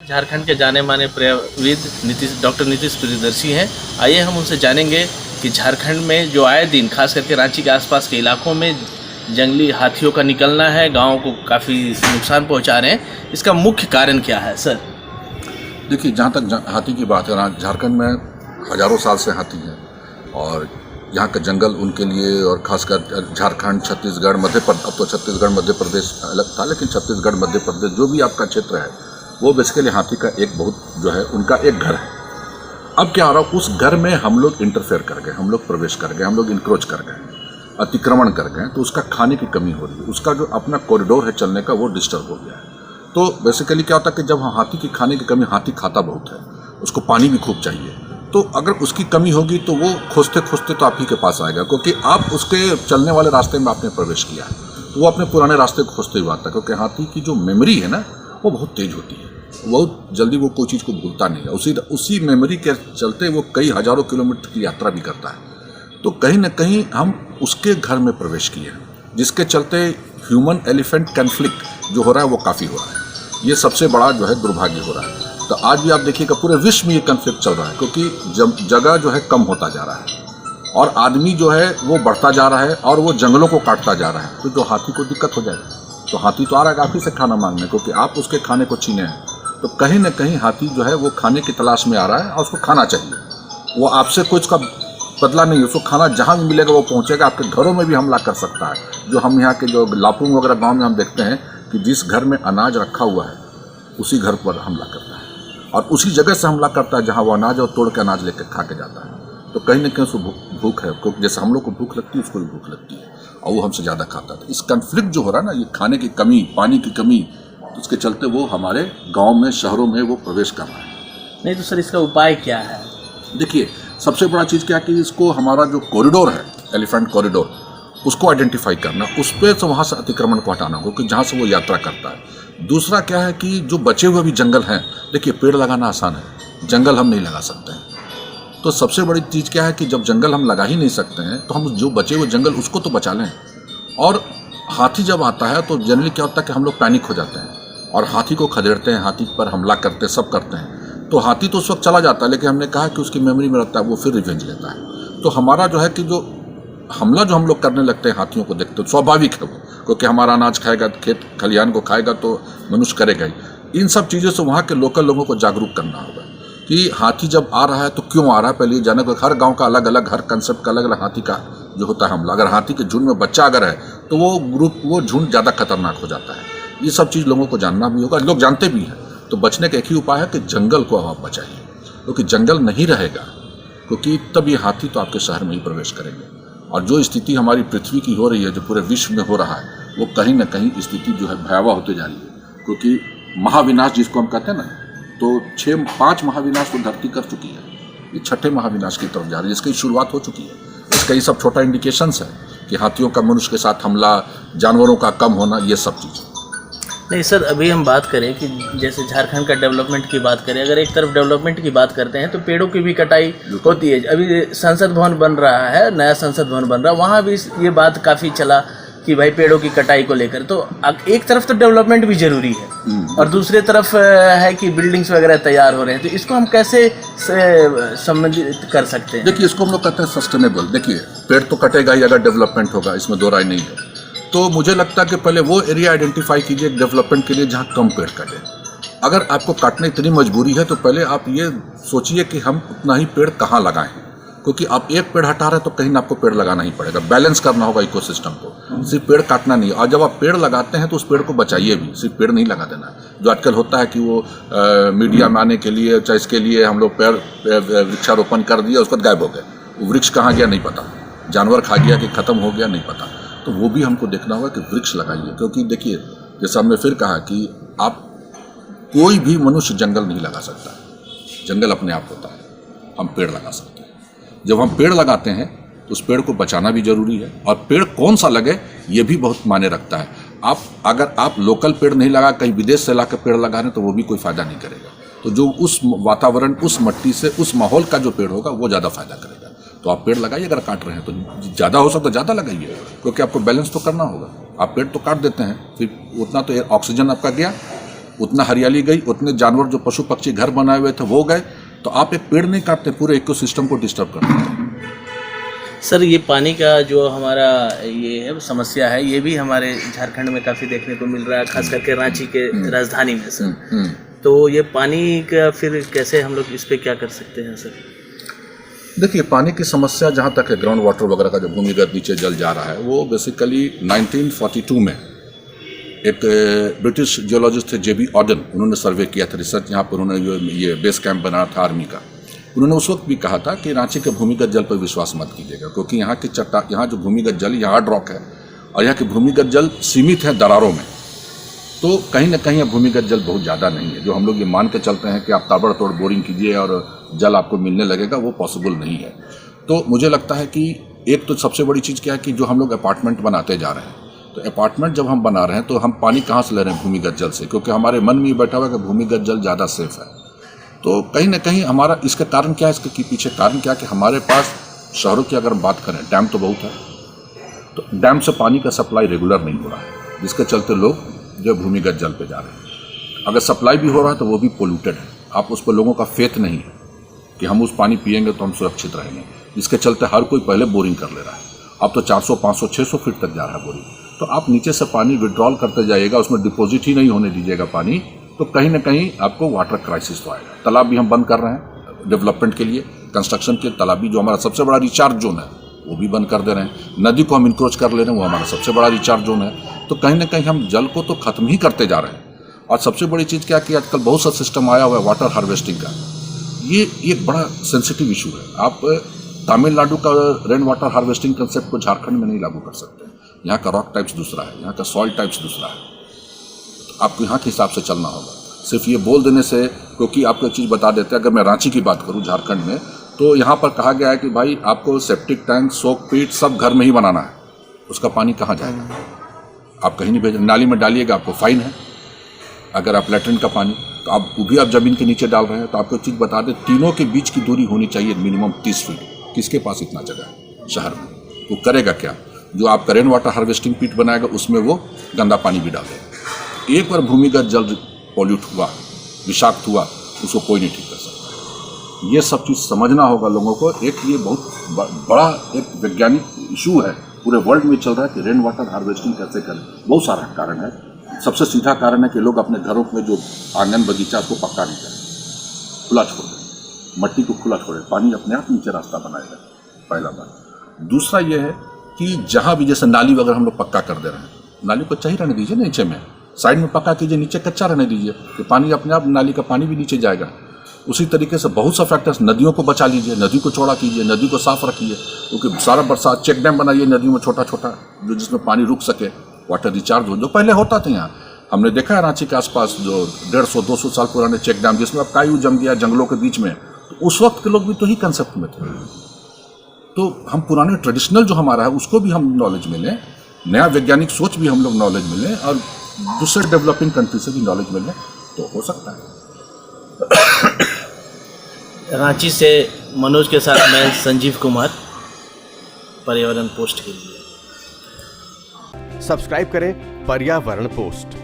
झारखंड के जाने माने पर्यावरणविद डॉक्टर नीतीश प्रियदर्शी हैं। आइए हम उनसे जानेंगे कि झारखंड में जो आए दिन खास करके रांची के आसपास के इलाकों में जंगली हाथियों का निकलना है, गाँव को काफ़ी नुकसान पहुंचा रहे हैं, इसका मुख्य कारण क्या है सर? देखिए, जहाँ तक हाथी की बात है, झारखंड में हज़ारों साल से हाथी हैं और यहाँ का जंगल उनके लिए, और खासकर झारखंड, छत्तीसगढ़, मध्य प्रदेश, अब तो छत्तीसगढ़ मध्य प्रदेश अलग था, लेकिन छत्तीसगढ़ मध्य प्रदेश जो भी आपका क्षेत्र है वो बेसिकली हाथी का एक बहुत जो है उनका एक घर है। अब क्या हो रहा है, उस घर में हम लोग इंटरफेयर कर गए, हम लोग प्रवेश कर गए, हम लोग इंक्रोच कर गए, अतिक्रमण कर गए, तो उसका खाने की कमी हो रही है, उसका जो अपना कॉरिडोर है चलने का वो डिस्टर्ब हो गया है। तो बेसिकली क्या होता है कि जब हाथी की खाने की कमी, हाथी खाता बहुत है, उसको पानी भी खूब चाहिए, तो अगर उसकी कमी होगी तो वो खोजते खोजते तो आप ही के पास आएगा, क्योंकि आप उसके चलने वाले रास्ते में आपने प्रवेश किया है, तो वो अपने पुराने रास्ते को खोजते हुए आता है, क्योंकि हाथी की जो मेमोरी है ना वो बहुत तेज होती है, बहुत जल्दी वो कोई चीज़ को भूलता नहीं है। उसी मेमोरी के चलते वो कई हज़ारों किलोमीटर की यात्रा भी करता है। तो कहीं ना कहीं हम उसके घर में प्रवेश किए हैं, जिसके चलते ह्यूमन एलिफेंट कन्फ्लिक्ट जो हो रहा है वो काफ़ी हो रहा है। ये सबसे बड़ा जो है दुर्भाग्य हो रहा है। तो आज भी आप देखिएगा पूरे विश्व में ये कन्फ्लिक्ट चल रहा है, क्योंकि जगह जो है कम होता जा रहा है और आदमी जो है वो बढ़ता जा रहा है और वो जंगलों को काटता जा रहा है। तो जो हाथी को दिक्कत हो जाएगी, तो हाथी तो आ रहा है आप ही से खाना मांगने, क्योंकि आप उसके खाने को छीने हैं। तो कहीं ना कहीं हाथी जो है वो खाने की तलाश में आ रहा है और उसको खाना चाहिए। वो आपसे कुछ का बदला नहीं है, उसको खाना जहाँ भी मिलेगा वो पहुँचेगा, आपके घरों में भी हमला कर सकता है। जो हम यहाँ के जो लापुंग वगैरह गाँव में हम देखते हैं कि जिस घर में अनाज रखा हुआ है उसी घर पर हमला करता है और उसी जगह से हमला करता है जहाँ वो अनाज और तोड़ के अनाज लेकर खा के जाता है। तो कहीं ना कहीं उसको भूख है, क्योंकि जैसे हम लोग को भूख लगती है उसको भी भूख लगती है और वो हमसे ज़्यादा खाता है। तो इस कन्फ्लिक्ट जो हो रहा है ना, ये खाने की कमी, पानी की कमी, तो उसके चलते वो हमारे गाँव में, शहरों में वो प्रवेश कर रहा है। नहीं तो सर इसका उपाय क्या है? देखिए, सबसे बड़ा चीज़ क्या है कि इसको हमारा जो कॉरिडोर है, एलिफेंट कॉरिडोर, उसको आइडेंटिफाई करना, उस पर से वहाँ से अतिक्रमण को हटाना, क्योंकि जहाँ से वो यात्रा करता है। दूसरा क्या है कि जो बचे हुए भी जंगल हैं, देखिए पेड़ लगाना आसान है, जंगल हम नहीं लगा सकते हैं। तो सबसे बड़ी चीज़ क्या है कि जब जंगल हम लगा ही नहीं सकते हैं तो हम जो बचे हुए जंगल उसको तो बचा लें। और हाथी जब आता है तो जनरली क्या होता है कि हम लोग पैनिक हो जाते हैं और हाथी को खदेड़ते हैं, हाथी पर हमला करते हैं, सब करते हैं। तो हाथी तो उस वक्त चला जाता है, लेकिन हमने कहा कि उसकी मेमोरी में रहता है, वो फिर रिवेंज लेता है। तो हमारा जो है कि जो हमला जो हम लोग करने लगते हैं हाथियों को देखते, तो स्वाभाविक है वो, क्योंकि हमारा अनाज खाएगा, खेत खलिहान को खाएगा तो मनुष्य करेगा ही। इन सब चीज़ों से वहाँ के लोकल लोगों को जागरूक करना होगा कि हाथी जब आ रहा है तो क्यों आ रहा है। पहले ये जाना, हर गांव का अलग अलग, हर कंसेप्ट का अलग अलग हाथी का जो होता है हमला। अगर हाथी के झुंड में बच्चा अगर है तो वो झुंड ज़्यादा खतरनाक हो जाता है। ये सब चीज़ लोगों को जानना भी होगा, लोग जानते भी हैं। तो बचने का एक ही उपाय है कि जंगल को आप बचाइए, क्योंकि जंगल नहीं रहेगा, क्योंकि तब ये हाथी तो आपके शहर में ही प्रवेश करेंगे। और जो स्थिति हमारी पृथ्वी की हो रही है, जो पूरे विश्व में हो रहा है, वो कहीं ना कहीं स्थिति जो है भयावह होते जा रही है। क्योंकि महाविनाश जिसको हम कहते हैं ना, तो 5 महाविनाश तो धरती कर चुकी है, ये 6ठे महाविनाश की तरफ जा रही है, जिसकी शुरुआत हो चुकी है। इसका ये सब छोटा इंडिकेशंस है कि हाथियों का मनुष्य के साथ हमला, जानवरों का कम होना, ये सब चीज़। नहीं सर, अभी हम बात करें कि जैसे झारखंड का डेवलपमेंट की बात करें, अगर एक तरफ डेवलपमेंट की बात करते हैं तो पेड़ों की भी कटाई होती है। अभी संसद भवन बन रहा है, नया संसद भवन बन रहा है, वहाँ भी ये बात काफ़ी चला कि भाई पेड़ों की कटाई को लेकर। तो एक तरफ तो डेवलपमेंट भी जरूरी है और दूसरी तरफ है कि बिल्डिंग्स वगैरह तैयार हो रहे हैं, तो इसको हम कैसे संबंधित कर सकते हैं? देखिए, इसको हम लोग कहते हैं सस्टेनेबल। देखिए, पेड़ तो कटेगा ही अगर डेवलपमेंट होगा, इसमें दो राय नहीं है। तो मुझे लगता है कि पहले वो एरिया आइडेंटिफाई कीजिए डेवलपमेंट के लिए जहाँ कम पेड़ कटे। अगर आपको काटने इतनी मजबूरी है तो पहले आप ये सोचिए कि हम उतना ही पेड़ कहाँ लगाएं, क्योंकि आप एक पेड़ हटा रहे हैं तो कहीं ना आपको पेड़ लगाना ही पड़ेगा। बैलेंस करना होगा इकोसिस्टम को, सिर्फ पेड़ काटना नहीं। और जब आप पेड़ लगाते हैं तो उस पेड़ को बचाइए भी, सिर्फ पेड़ नहीं लगा देना। जो आजकल होता है कि वो मीडिया में आने के लिए, चाहे इसके लिए हम लोग पेड़ वृक्षारोपण कर दिया, उसके बाद गायब हो गए, वो वृक्ष कहाँ गया नहीं पता, जानवर खा गया कि खत्म हो गया नहीं पता। तो वो भी हमको देखना होगा कि वृक्ष लगाइए, क्योंकि देखिए जैसे हमने फिर कहा कि आप कोई भी मनुष्य जंगल नहीं लगा सकता, जंगल अपने आप होता है, हम पेड़ लगा सकते हैं। जब हम पेड़ लगाते हैं तो उस पेड़ को बचाना भी जरूरी है, और पेड़ कौन सा लगे ये भी बहुत मायने रखता है। अगर आप लोकल पेड़ नहीं लगा, कहीं विदेश से लाकर पेड़ लगा रहे हैं तो वो भी कोई फायदा नहीं करेगा। तो जो उस वातावरण, उस मट्टी से, उस माहौल का जो पेड़ होगा वो ज़्यादा फायदा करेगा। तो आप पेड़ लगाइए, अगर काट रहे हैं तो ज़्यादा हो सकता तो ज़्यादा लगाइए, क्योंकि आपको बैलेंस तो करना होगा। आप पेड़ तो काट देते हैं, फिर उतना तो ऑक्सीजन आपका गया, उतना हरियाली गई, उतने जानवर जो पशु पक्षी घर बनाए हुए थे वो गए। तो आप एक पेड़ नहीं काटते, पूरे इकोसिस्टम को डिस्टर्ब करते हैं। सर ये पानी का जो हमारा ये है समस्या है, ये भी हमारे झारखंड में काफ़ी देखने को मिल रहा है, खास करके रांची के राजधानी में सर। तो ये पानी का फिर कैसे हम लोग इस पे क्या कर सकते हैं सर? देखिए, पानी की समस्या जहाँ तक है, ग्राउंड वाटर वगैरह का जो भूमिगत नीचे जल जा रहा है, वो बेसिकली 1942 में एक ब्रिटिश जियोलॉजिस्ट थे जेबी ऑडन, उन्होंने सर्वे किया था, रिसर्च यहाँ पर उन्होंने ये बेस कैंप बनाया था आर्मी का। उन्होंने उस वक्त भी कहा था कि रांची के भूमिगत जल पर विश्वास मत कीजिएगा, क्योंकि यहाँ जो भूमिगत जल, यहाँ हार्ड रॉक है और यहाँ के भूमिगत जल सीमित है दरारों में। तो कहीं ना कहीं भूमिगत जल बहुत ज़्यादा नहीं है। जो हम लोग ये मान के चलते हैं कि आप ताबड़तोड़ बोरिंग कीजिए और जल आपको मिलने लगेगा, वो पॉसिबल नहीं है। तो मुझे लगता है कि एक तो सबसे बड़ी चीज़ क्या है कि जो हम लोग अपार्टमेंट बनाते जा रहे हैं, तो अपार्टमेंट जब हम बना रहे हैं तो हम पानी कहाँ से ले रहे हैं? भूमिगत जल से, क्योंकि हमारे मन में ये बैठा हुआ है कि भूमिगत जल ज़्यादा सेफ है। तो कहीं ना कहीं हमारा इसका कारण क्या है? इसके पीछे कारण क्या है कि हमारे पास शहरों की अगर हम बात करें, डैम तो बहुत है, तो डैम से पानी का सप्लाई रेगुलर नहीं हो रहा है, जिसके चलते लोग जो भूमिगत जल पे जा रहे हैं। अगर सप्लाई भी हो रहा है तो वो भी पोल्यूटेड है। आप उस पर लोगों का फेथ नहीं है कि हम उस पानी पिएंगे तो हम सुरक्षित रहेंगे, जिसके चलते हर कोई पहले बोरिंग कर ले रहा है। अब तो 400, 500, 600 फीट तक जा रहा है बोरिंग। तो आप नीचे से पानी विड्रॉल करते जाइएगा, उसमें डिपॉजिट ही नहीं होने दीजिएगा पानी, तो कहीं ना कहीं आपको वाटर क्राइसिस तो आएगा। तालाब भी हम बंद कर रहे हैं डेवलपमेंट के लिए, कंस्ट्रक्शन के। तालाबी जो हमारा सबसे बड़ा रिचार्ज जोन है वो भी बंद कर दे रहे हैं। नदी को हम इंक्रोच कर ले रहे हैं, वो हमारा सबसे बड़ा रिचार्ज जोन है। तो कहीं ना कहीं हम जल को तो खत्म ही करते जा रहे हैं। और सबसे बड़ी चीज़ क्या कि आजकल बहुत सा सिस्टम आया हुआ है वाटर हार्वेस्टिंग का। ये एक बड़ा सेंसिटिव इशू है। आप तमिलनाडु का रेन वाटर हार्वेस्टिंग कंसेप्ट को झारखंड में नहीं लागू कर सकते। यहाँ का रॉक टाइप्स दूसरा है, यहाँ का सॉइल टाइप्स दूसरा है। तो आपको यहाँ के हिसाब से चलना होगा। सिर्फ ये बोल देने से, क्योंकि आपको एक चीज़ बता देते हैं, अगर मैं रांची की बात करूँ झारखंड में, तो यहाँ पर कहा गया है कि भाई आपको सेप्टिक टैंक, सोक पीट सब घर में ही बनाना है। उसका पानी कहाँ जाएगा? आप कहीं नहीं भेज, नाली में डालिएगा आपको फाइन है। अगर आप लेटरिन का पानी, तो आप वो भी आप ज़मीन के नीचे डाल रहे हैं। तो आपको एक चीज़ बता दें, तीनों के बीच की दूरी होनी चाहिए मिनिमम 30 फीट। किसके पास इतना जगह है शहर में? वो करेगा क्या? जो आपका रेन वाटर हार्वेस्टिंग पीट बनाएगा उसमें वो गंदा पानी भी डालेगा। एक बार भूमिगत जल पॉल्यूट हुआ, विषाक्त हुआ, उसको कोई नहीं ठीक कर सकता। ये सब चीज़ समझना होगा लोगों को। एक ये बहुत बड़ा एक वैज्ञानिक इशू है, पूरे वर्ल्ड में चल रहा है कि रेन वाटर हार्वेस्टिंग कैसे करें। बहुत सारा कारण है। सबसे सीधा कारण है कि लोग अपने घरों में जो आंगन बगीचा उसको पक्का नहीं करें, खुला छोड़ दें, मट्टी को खुला छोड़ें, पानी अपने आप नीचे रास्ता बनाएगा, पहला बात। दूसरा ये है कि जहाँ भी जैसे नाली वगैरह हम लोग पक्का कर दे रहे हैं, नाली को चाहिए रहने दीजिए नीचे में, साइड में पक्का कीजिए, नीचे कच्चा रहने दीजिए, कि पानी अपने आप, नाली का पानी भी नीचे जाएगा। उसी तरीके से बहुत सा फैक्टर्स, नदियों को बचा लीजिए, नदी को चौड़ा कीजिए, नदी को साफ रखिए, क्योंकि सारा बरसात चेक डैम बनाइए नदियों में छोटा छोटा, जो जिसमें पानी रुक सके, वाटर रिचार्ज हो, जो पहले होता था। यहाँ हमने देखा है रांची के आसपास जो 150-200 साल पुराने चेक डैम, जिसमें अब कायू जम गया जंगलों के बीच में, तो उस वक्त के लोग भी तो ही कंसेप्ट में थे। तो हम पुराने ट्रेडिशनल जो हमारा है उसको भी हम नॉलेज मिले, नया वैज्ञानिक सोच भी हम लोग नॉलेज मिले, और दूसरे डेवलपिंग कंट्री से भी नॉलेज मिले, तो हो सकता है। रांची से मनोज के साथ मैं संजीव कुमार, पर्यावरण पोस्ट के लिए। सब्सक्राइब करें पर्यावरण पोस्ट।